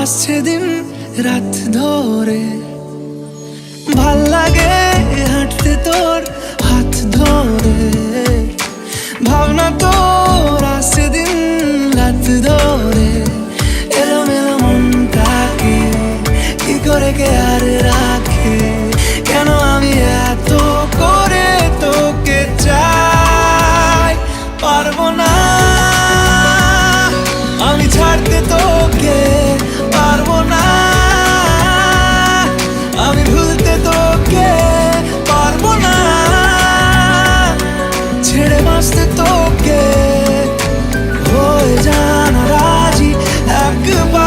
আসছে দিন রাত ধরে, ভাল লাগে হাঁটতে তোর হাত ধরে। ভাবনা তোর আসছে দিন রাত ধরে, এলোমেলো মনটাকে কি করে কে আর রাখে? কেন আমি এত করে তোকে চাই, পারবো না আমি ছাড়তে তোকে, পারবো না আমি ভুলতে তোকে, পারবো না ছেড়ে বাঁচতে তোকে। হয়ে জানা রাজি একবার,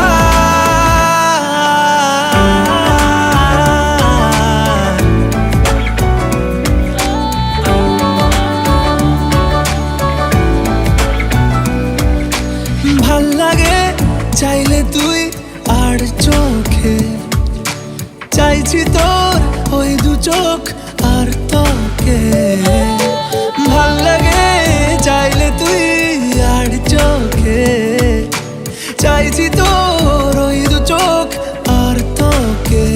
ভাল লাগে চাইলে তুই আর চোখে, চাইছি তোর ওই দু চোখ আর তোকে। ভাল লাগে চাইলে তুই আর চোখে, চাইছি তোর ওই দু চোখ আর তোকে।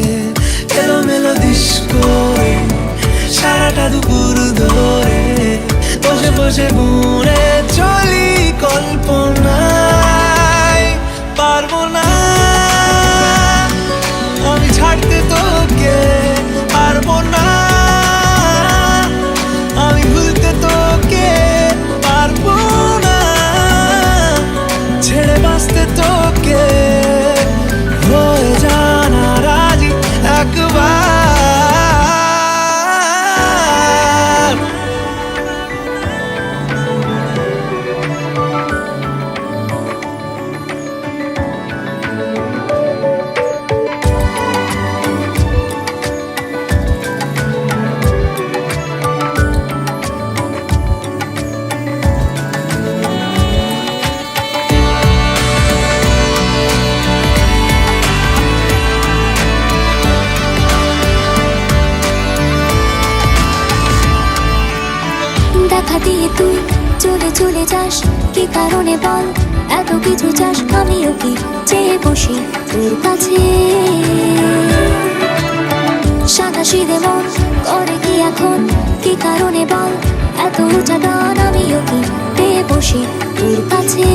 এলোমেলো দিস করে সারাটা দুপুর ধরে, বসে বসে বুড়ে চলি কল্পনায়। পারবো না আমি ছাড়তে তোকে, পারবো না আমি ভুলতে তোকে, পারবো না ছেড়ে বাঁচতে তোকে। হয়ে জানা রাজি একবার, দেখা দিয়ে তুই চলে চলে যাস, কি কারণে বল এত কিছু চাস? আমিও কি চেয়ে বসি তোর কাছে, সাদা সিধে মন করে কি এখন? কি কারণে বল এত উঁচা টান? আমিও কি পেয়ে বসি তোর কাছে।